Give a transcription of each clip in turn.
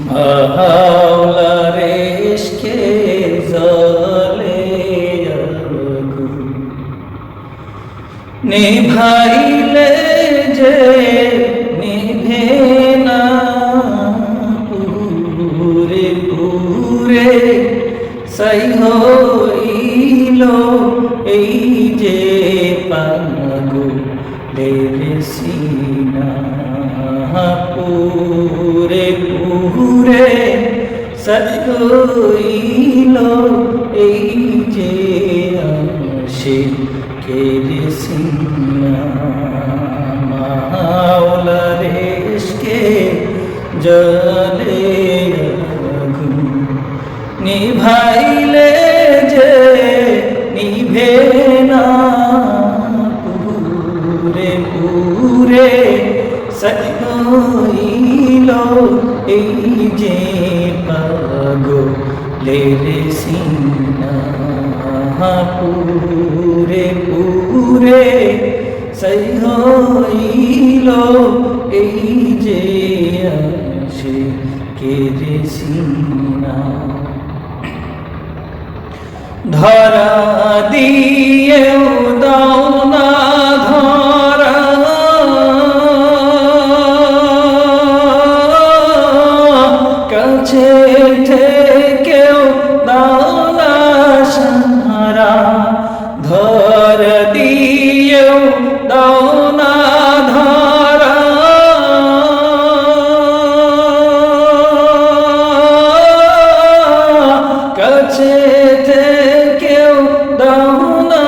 মাওলার ইশকে জ্বলে আগুন, নিভাইলে যে নিভে না পুরে পুরে, সাই হইল এই যে পাগলের সিনা। পুরে পুরে সাই হইল এই যে আশিকের সিনা। মাওলার ইশকে জ্বলে আগুন, নিভাইলে যে নিভে না পুরে পুরে, সাই হইল এই যে পাগলের সিনা। পুরে পুরে সাই হইল এই যে আশিকের সিনা। ধরা দিয়েও দাও না ধরা, কাছে থেকেও দাও না সাহারা। ধরা দিয়েও দাও না ধরা, কাছে থেকেও দাও না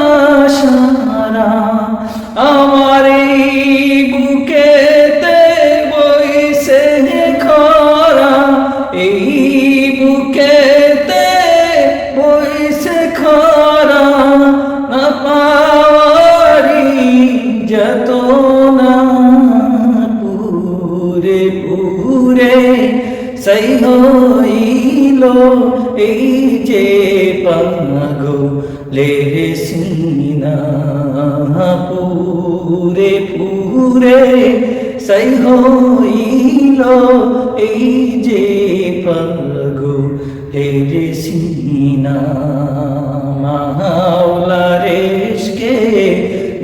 সাহারা। আমার এই বুকেতে বইছে খরা, এই বুকেতে বইছে খরা, না পাওয়ারি যত না পুরে পুরে সাই হইল এই যে পাগলের সিনা। পুরে পুরে সাই হইল এই যে পাগলের সিনা। মাওলার ইশকে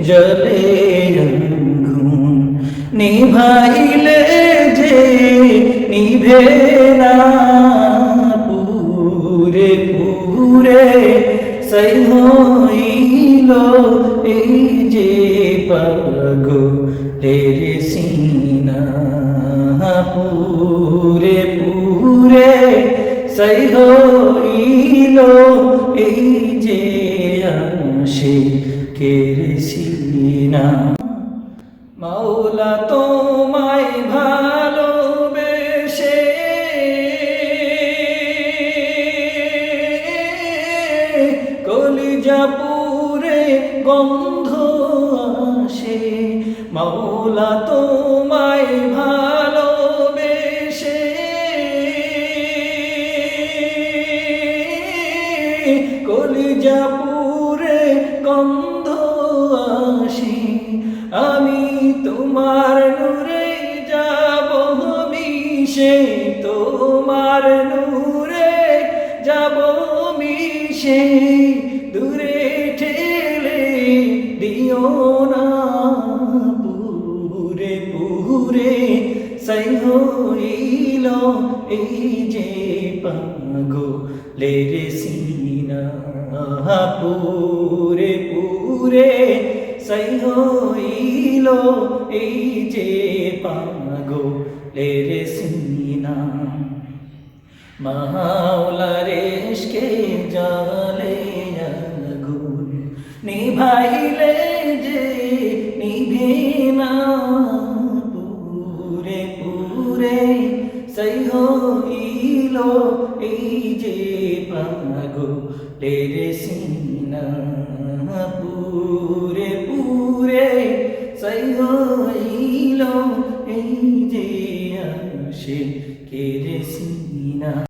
জ্বলে আগুন, নিভাইলে যে নিভে না পুরে পুরে সাই হইল এই যে পাগলের সিনা। পুরে পুরে সাই হইল এই যে আশিকের সিনা। মাওলা তোমায় ভালোবেসে কলিজা পুরে গন্ধ আসে। মাওলা তোমায় ভালোবেসে কলিজা পুরে গন্ধ আসে। আমি তোমার নূরে যাব মিশে, তোমার নূরে যাব মিশে। দূরে ঠেলে দিও না পুরে পুরে সাই হইল এই যে পাগলের সিনা। পুরে পুরে সাই হইল এই যে পাগলের সিনা। মাওলার ইশকে জ্বলে আগুন, নিভাইলে যে নিভে না পুরে পুরে সাই হইল এই যে পাগলের সিনা। পুরে পুরে সাই হইল এই যে আশিকের সিনা।